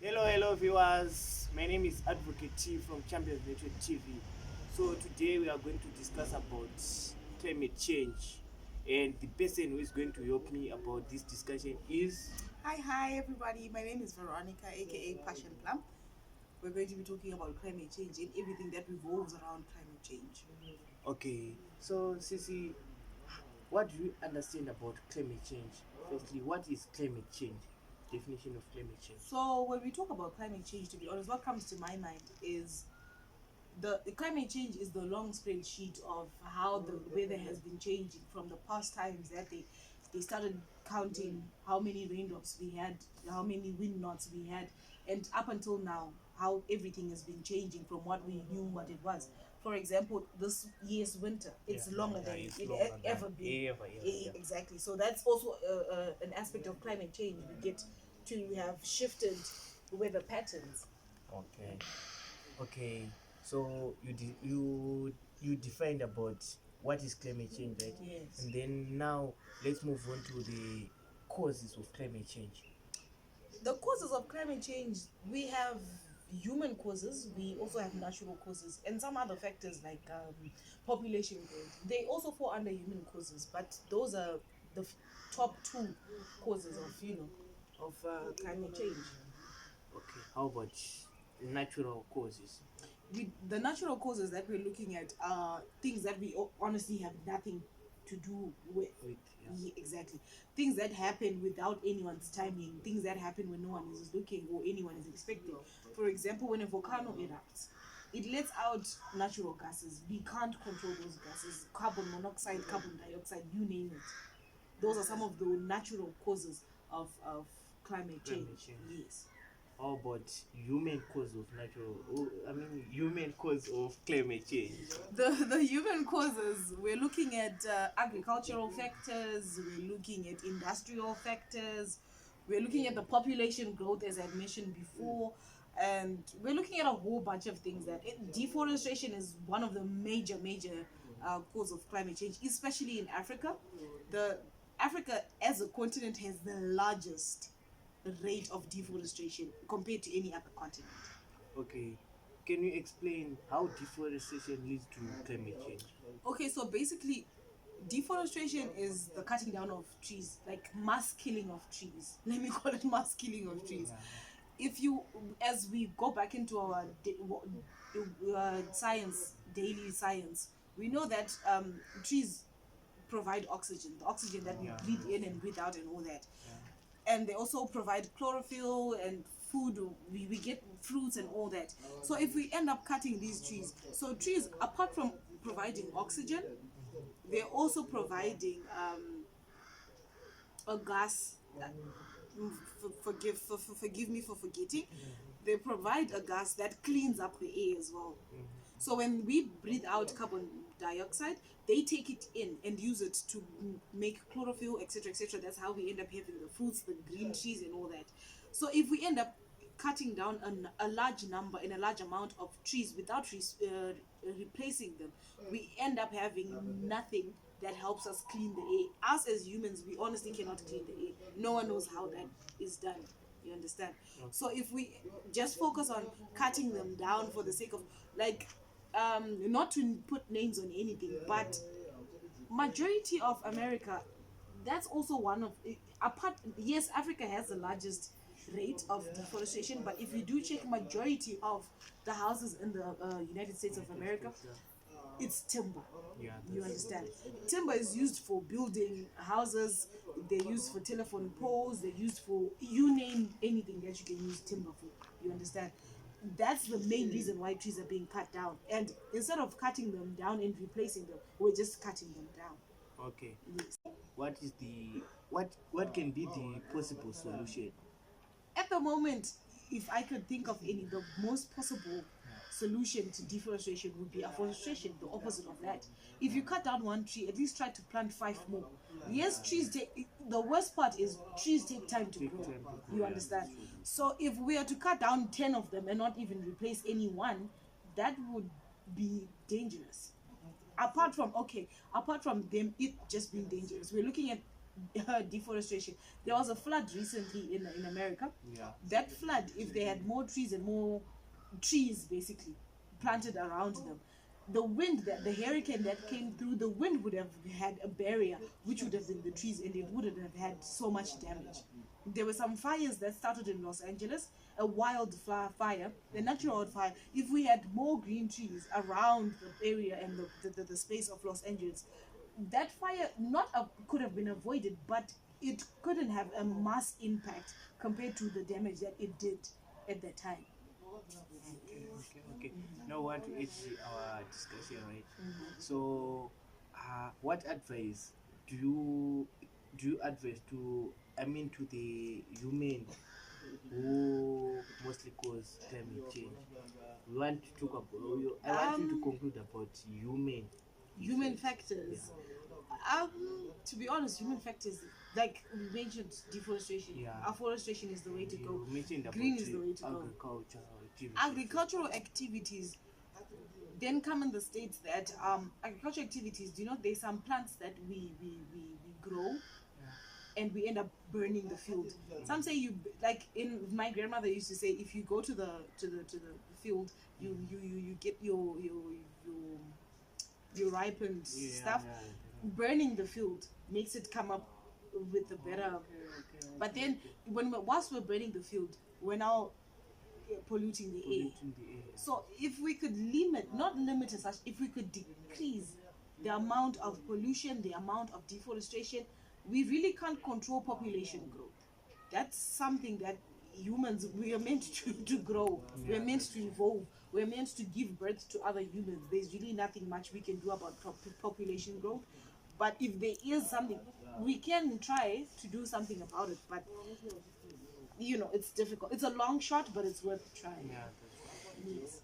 Hello viewers. My name is Advocate T from Champions Network TV. So today we are going to discuss about climate change, and the person who is going to help me about this discussion is Hi, everybody. My name is Veronica, aka Passion Plum. We're going to be talking about climate change and everything that revolves around climate change. okay. So Sisi, what do you understand about climate change? Firstly, what is climate change? Definition of climate change. So, when we talk about climate change, to be honest, what comes to my mind is the climate change is the long spreadsheet of how the weather has been changing from the past times that they started counting how many raindrops we had, how many wind knots we had, and up until now, how everything has been changing from what we knew what it was. For example, this year's winter, it's longer than It's it longer than ever been. ever, yeah. Exactly. So that's also an aspect of climate change. We get to have shifted weather patterns. Okay. Okay, so you defined about what is climate change, right? Yes. And then now let's move on to the causes of climate change. The causes of climate change, we have human causes, we also have natural causes, and some other factors like population growth. They also fall under human causes, but those are the top two causes of climate change. Okay, how about natural causes? The natural causes that we're looking at are things that we honestly have nothing to do with. With Yeah, exactly. Things that happen without anyone's timing, things that happen when no one is looking or anyone is expecting. For example, when a volcano erupts, it lets out natural gases. We can't control those gases. Carbon monoxide, carbon dioxide, you name it. Those are some of the natural causes of climate change. climate change. Yes. How about human cause of natural? Oh, I mean human cause of climate change. The human causes, we're looking at agricultural factors, we're looking at industrial factors, we're looking at the population growth, as I mentioned before, and we're looking at a whole bunch of things. Deforestation is one of the major cause of climate change, especially in Africa. The Africa as a continent has the largest rate of deforestation compared to any other continent. Okay, can you explain how deforestation leads to climate change? Okay, so basically, deforestation is the cutting down of trees, like mass killing of trees. Let me call it mass killing of trees. If you, as we go back into our science, daily science, we know that trees provide oxygen, the oxygen that we breathe in and breathe out, and all that. And they also provide chlorophyll and food. We get fruits and all that. So if we end up cutting these trees, so trees, apart from providing oxygen, they're also providing a gas that, forgive me for forgetting, they provide a gas that cleans up the air as well. So when we breathe out carbon dioxide, they take it in and use it to make chlorophyll, etc., etc. That's how we end up having the fruits, the green trees, and all that. So if we end up cutting down a large number and a large amount of trees without replacing them, we end up having nothing that helps us clean the air. Us as humans, we honestly cannot clean the air. No one knows how that is done. You understand? So if we just focus on cutting them down for the sake of, like, not to put names on anything, but majority of America, that's also one of, apart, yes, Africa has the largest rate of deforestation, but if you do check, majority of the houses in the United States of America, it's timber. Yeah, You understand? Timber is used for building houses, they're used for telephone poles, they're used for, you name anything that you can use timber for. You understand? That's the main reason why trees are being cut down. And instead of cutting them down and replacing them, we're just cutting them down. Okay. Yes. What is the what can be the possible solution? At the moment, if I could think of any, the most possible solution to deforestation would be afforestation, the opposite of that. If you cut down one tree, at least try to plant 5 more. Yes, trees take, the worst part is trees take time to grow. You understand? So if we are to cut down 10 of them and not even replace any one, that would be dangerous. Apart from, okay, apart from them it just being dangerous, we're looking at deforestation. There was a flood recently in America. Yeah. That flood, if they had more trees and more trees basically planted around them, the wind, that the hurricane that came through, the wind would have had a barrier which would have been the trees, and it wouldn't have had so much damage. There were some fires that started in Los Angeles, a wildfire fire, a natural wildfire. If we had more green trees around the area and the space of Los Angeles, that fire not could have been avoided, but it couldn't have a mass impact compared to the damage that it did at that time. Okay. Now we want to end our discussion, right? So, what advice do you advise to, I mean, to the human who mostly cause climate change? We want to talk about. I want you to conclude about Human factors. To be honest, human factors, like we mentioned, deforestation. Yeah. Afforestation is the way to go. You mentioned about Green is the way to go. Agricultural activities then come in the states that agricultural activities, you know, there's some plants that we grow and we end up burning the field. Some say you, like in my grandmother used to say, if you go to the field, you get your ripened stuff. Burning the field makes it come up with a better. But then whilst we're burning the field, we're now polluting the air. So if we could not limit as such, if we could decrease the amount of pollution, the amount of deforestation, we really can't control population growth. That's something that humans, we are meant to grow. We're meant to evolve. We're meant to give birth to other humans. There's really nothing much we can do about population growth. But if there is something, we can try to do something about it. But you know, it's difficult. It's a long shot, but it's worth trying. Yeah, that's right. Yes.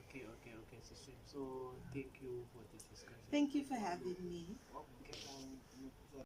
Okay. So thank you for this discussion. Thank you for having me.